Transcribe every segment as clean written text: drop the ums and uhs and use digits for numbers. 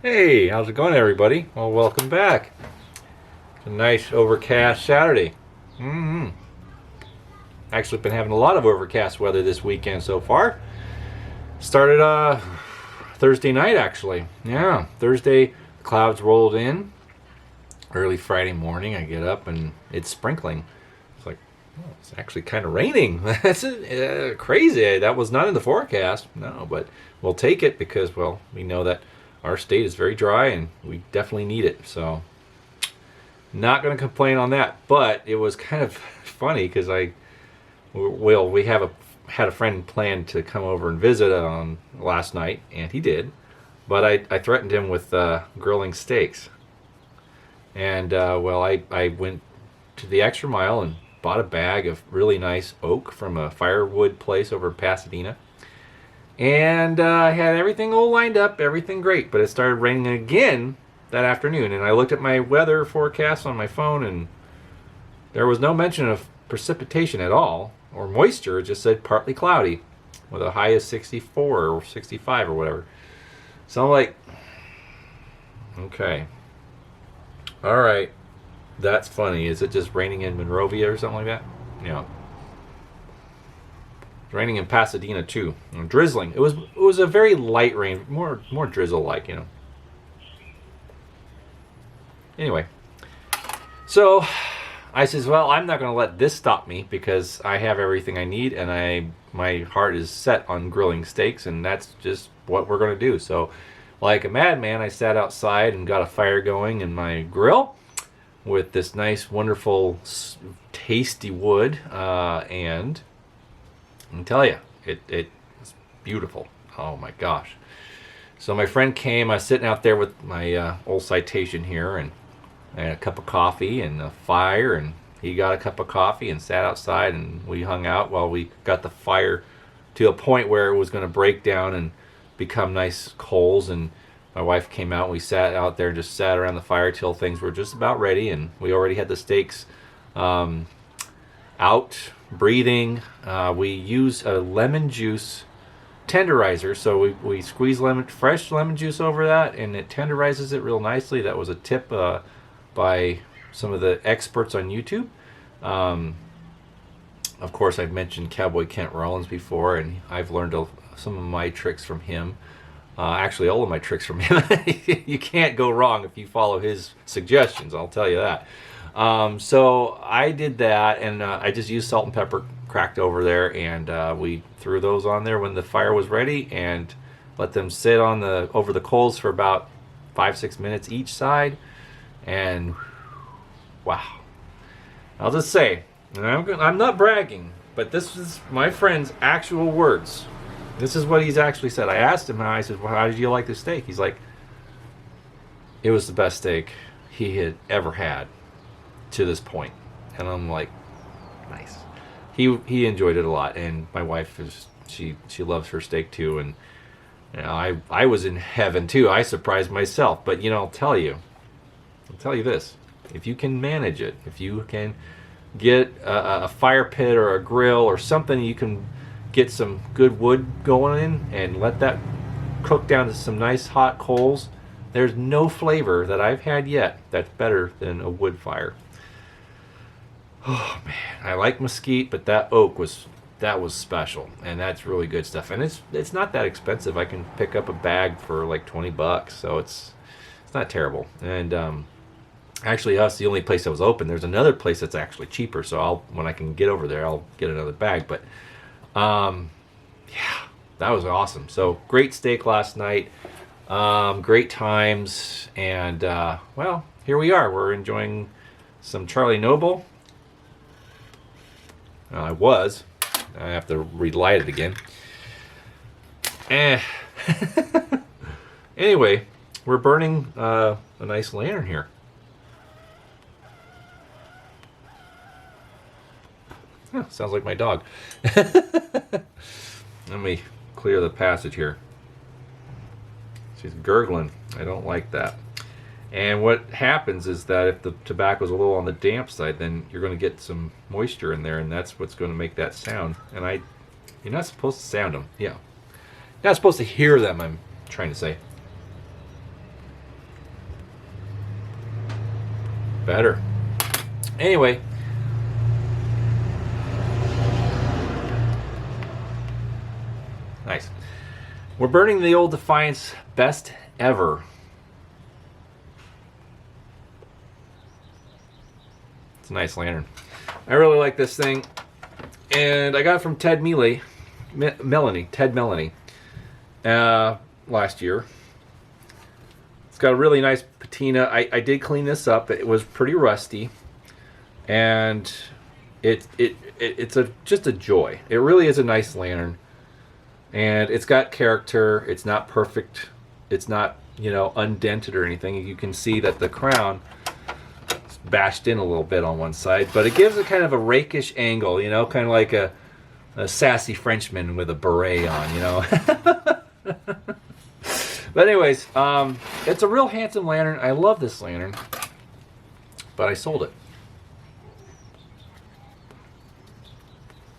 Hey, how's it going, everybody? Well, welcome back. It's a nice overcast Saturday. Mm-hmm. Actually, been having a lot of overcast weather this weekend so far. Started Thursday night, actually. Yeah, Thursday, the clouds rolled in. Early Friday morning, I get up and it's sprinkling. It's like, oh, it's actually kind of raining. That's crazy. That was not in the forecast. No, but we'll take it because, well, we know that our state is very dry and we definitely need it. So, not going to complain on that. But it was kind of funny because we had a friend planned to come over and visit on last night, and he did. But I threatened him with grilling steaks. And I went to the extra mile and bought a bag of really nice oak from a firewood place over in Pasadena. And I had everything all lined up, everything great. But it started raining again that afternoon. And I looked at my weather forecast on my phone, and there was no mention of precipitation at all, or moisture. It just said partly cloudy with a high of 64 or 65 or whatever. So I'm like, okay. All right, that's funny. Is it just raining in Monrovia or something like that? Yeah. It's raining in Pasadena too. And drizzling. It was a very light rain, more drizzle like, Anyway, so I says, well, I'm not going to let this stop me because I have everything I need, and my heart is set on grilling steaks, and that's just what we're going to do. So, like a madman, I sat outside and got a fire going in my grill with this nice, wonderful, tasty wood, and I can tell you, it's beautiful. Oh my gosh! So my friend came. I was sitting out there with my old Citation here, and I had a cup of coffee and a fire, and he got a cup of coffee and sat outside, and we hung out while we got the fire to a point where it was going to break down and become nice coals. And my wife came out, and we sat out there and just sat around the fire till things were just about ready, and we already had the steaks out breathing. We use a lemon juice tenderizer, so we squeeze fresh lemon juice over that, and it tenderizes it real nicely. That was a tip by some of the experts on YouTube. Of course, I've mentioned Cowboy Kent Rollins before, and I've learned some of my tricks from him. Actually, all of my tricks from him. You can't go wrong if you follow his suggestions, I'll tell you that. So I did that, and I just used salt and pepper cracked over there, and we threw those on there when the fire was ready and let them sit over the coals for about 5-6 minutes each side. And wow, I'll just say, and I'm not bragging, but this is my friend's actual words. This is what he's actually said. I asked him, and I said, well, how did you like the steak? He's like, it was the best steak he had ever had to this point. And I'm like, nice. He enjoyed it a lot, and my wife she loves her steak too. And I was in heaven too. I surprised myself, but I'll tell you this: if you can manage it, if you can get a fire pit or a grill or something, you can get some good wood going in and let that cook down to some nice hot coals. There's no flavor that I've had yet that's better than a wood fire. Oh man, I like mesquite, but that oak was special, and that's really good stuff. And it's not that expensive. I can pick up a bag for like $20, so it's not terrible. And actually, that's the only place that was open. There's another place that's actually cheaper, so when I can get over there, I'll get another bag. But yeah, that was awesome. So great steak last night, great times, and well, here we are. We're enjoying some Charlie Noble. I have to relight it again. Anyway, we're burning a nice lantern here. Oh, sounds like my dog. Let me clear the passage here. She's gurgling. I don't like that. And what happens is that if the tobacco is a little on the damp side, then you're going to get some moisture in there, and that's what's going to make that sound. And you're not supposed to sound them. Yeah. You're not supposed to hear them, I'm trying to say. Better. Anyway. Nice. We're burning the old Defiance Best-Evr. It's a nice lantern. I really like this thing. And I got it from Ted Melanie, last year. It's got a really nice patina. I did clean this up. It was pretty rusty. And it's just a joy. It really is a nice lantern. And it's got character. It's not perfect. It's not, undented or anything. You can see that the crown is bashed in a little bit on one side. But it gives it kind of a rakish angle, kind of like a sassy Frenchman with a beret on, But anyways, it's a real handsome lantern. I love this lantern. But I sold it.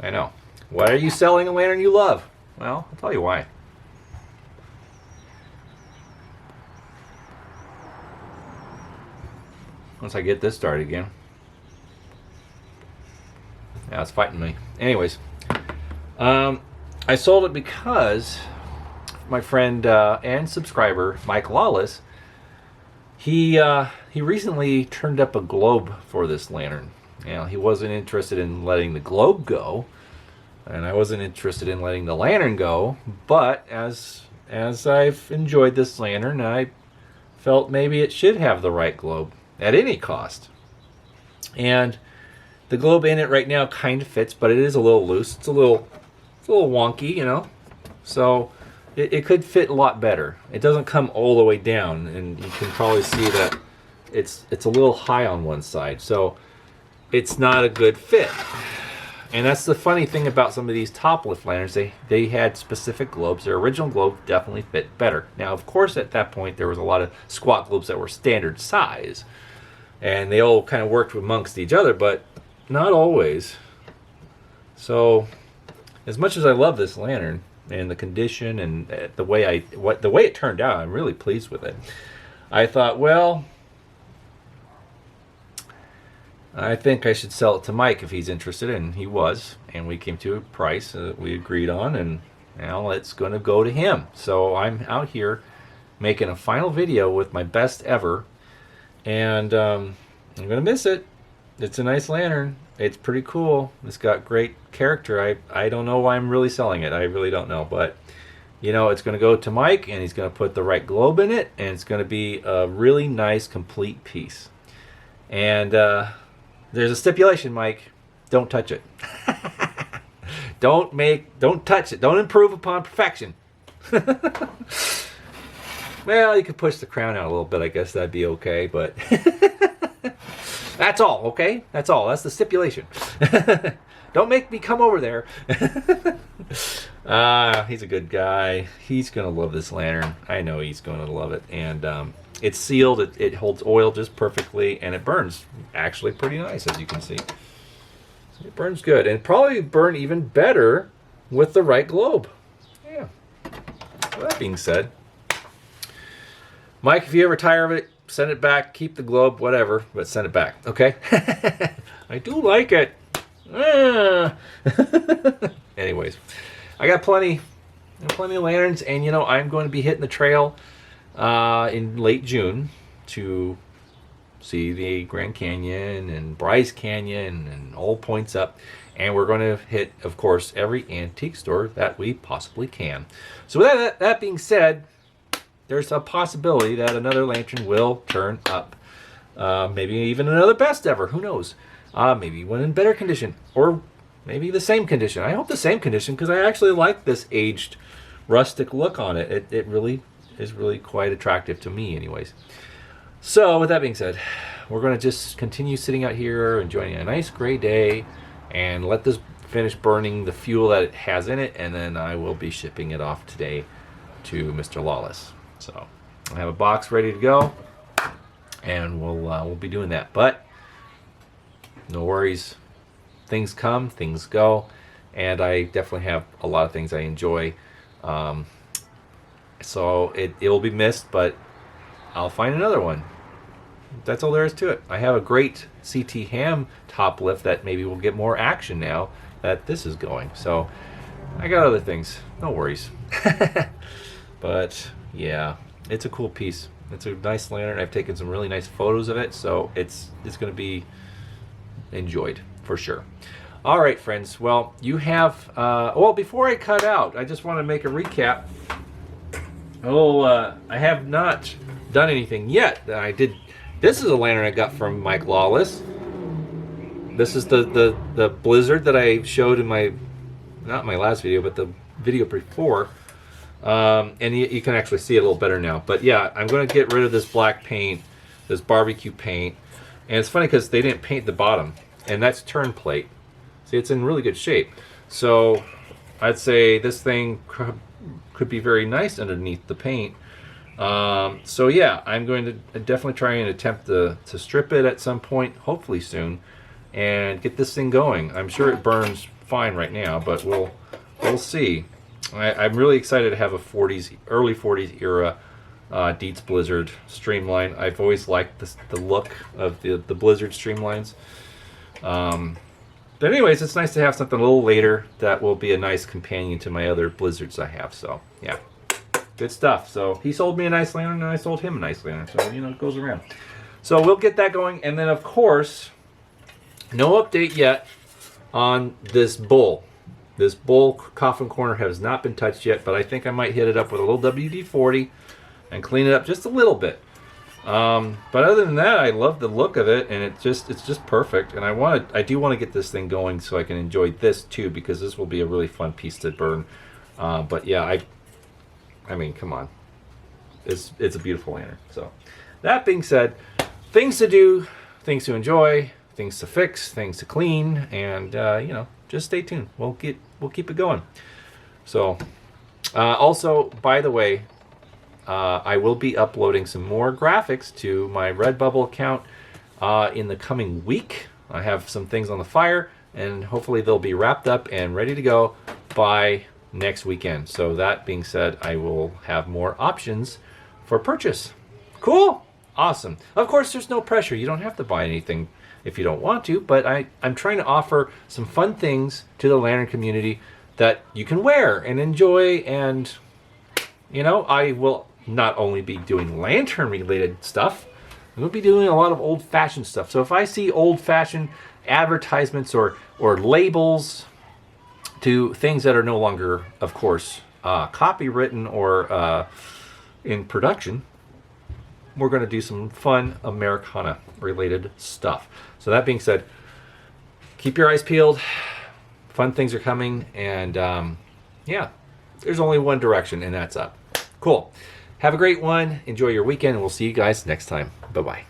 I know. Why are you selling a lantern you love? Well, I'll tell you why. Once I get this started again. Yeah, it's fighting me. Anyways, I sold it because my friend and subscriber, Mike Lawless, he recently turned up a globe for this lantern. He wasn't interested in letting the globe go. And I wasn't interested in letting the lantern go, but as I've enjoyed this lantern, I felt maybe it should have the right globe at any cost. And the globe in it right now kind of fits, but it is a little loose. It's a little wonky, So it could fit a lot better. It doesn't come all the way down, and you can probably see that it's a little high on one side. So it's not a good fit. And that's the funny thing about some of these top lift lanterns. They had specific globes. Their original globe definitely fit better. Now, of course, at that point, there was a lot of squat globes that were standard size. And they all kind of worked amongst each other, but not always. So, as much as I love this lantern and the condition and the way it turned out, I'm really pleased with it. I thought, well, I think I should sell it to Mike if he's interested, and he was. And we came to a price that we agreed on, and now it's going to go to him. So I'm out here making a final video with my Best-Evr, and I'm going to miss it. It's a nice lantern. It's pretty cool. It's got great character. I don't know why I'm really selling it. I really don't know, but it's going to go to Mike, and he's going to put the right globe in it, and it's going to be a really nice, complete piece. And there's a stipulation, Mike. Don't touch it. Don't touch it. Don't improve upon perfection. Well, you could push the crown out a little bit. I guess that'd be okay, but that's all, okay? That's all. That's the stipulation. Don't make me come over there. He's a good guy. He's going to love this lantern. I know he's going to love it. And it's sealed. It holds oil just perfectly, and it burns actually pretty nice, as you can see. It burns good, and probably burn even better with the right globe. Yeah. So that being said, Mike, if you ever tire of it, send it back. Keep the globe, whatever, but send it back. Okay? I do like it. Anyways, I got plenty of lanterns, and I'm going to be hitting the trail in late June to see the Grand Canyon and Bryce Canyon and all points up, and we're going to hit, of course, every antique store that we possibly can. So with that being said, there's a possibility that another lantern will turn up. Maybe even another Best-Evr, who knows? Maybe one in better condition, or maybe the same condition. I hope the same condition, because I actually like this aged rustic look on it. It really is really quite attractive to me anyways. So with that being said, we're going to just continue sitting out here enjoying a nice gray day and let this finish burning the fuel that it has in it, and then I will be shipping it off today to Mr. Lawless. So I have a box ready to go, and we'll be doing that. But no worries, things come, things go, and I definitely have a lot of things I enjoy. So it will be missed, but I'll find another one. that's all there is to it. I have a great CT ham top lift that maybe will get more action now that this is going. So I got other things. No worries. But yeah, it's a cool piece. It's a nice lantern. I've taken some really nice photos of it, so it's going to be enjoyed for sure. All right, friends. Well, you have. Well, before I cut out, I just want to make a recap. I have not done anything yet. I did. This is a lantern I got from Mike Lawless. This is the Blizzard that I showed in my, not my last video, but the video before. And you can actually see it a little better now. But yeah, I'm going to get rid of this black paint, this barbecue paint. And it's funny because they didn't paint the bottom. And that's turn plate. See, it's in really good shape. So I'd say this thing could be very nice underneath the paint. So yeah, I'm going to definitely try and attempt to strip it at some point, hopefully soon, and get this thing going. I'm sure it burns fine right now, but we'll see. I'm really excited to have a early 40s era Dietz Blizzard streamline. I've always liked the look of the Blizzard streamlines. But anyways, it's nice to have something a little later that will be a nice companion to my other Blizzards I have. So yeah, good stuff. So he sold me a nice lantern, and I sold him a nice lantern. So it goes around. So we'll get that going, and then of course, no update yet on this bowl. This bowl coffin corner has not been touched yet, but I think I might hit it up with a little WD-40 and clean it up just a little bit. But other than that, I love the look of it, and it's just perfect. And I do want to get this thing going so I can enjoy this too, because this will be a really fun piece to burn. But yeah, I mean, come on, it's a beautiful lantern. So that being said, things to do, things to enjoy, things to fix, things to clean, and just stay tuned. We'll keep it going. So also, by the way, I will be uploading some more graphics to my Redbubble account in the coming week. I have some things on the fire, and hopefully they'll be wrapped up and ready to go by next weekend. So that being said, I will have more options for purchase. Cool. Awesome. Of course, there's no pressure. You don't have to buy anything if you don't want to, but I'm trying to offer some fun things to the lantern community that you can wear and enjoy. And I will not only be doing lantern related stuff, I'm going to be doing a lot of old-fashioned stuff. So if I see old-fashioned advertisements or labels to things that are no longer, of course, copywritten or in production, we're going to do some fun Americana related stuff. So that being said, keep your eyes peeled. Fun things are coming, and yeah, there's only one direction, and that's up. Cool. Have a great one. Enjoy your weekend, and we'll see you guys next time. Bye-bye.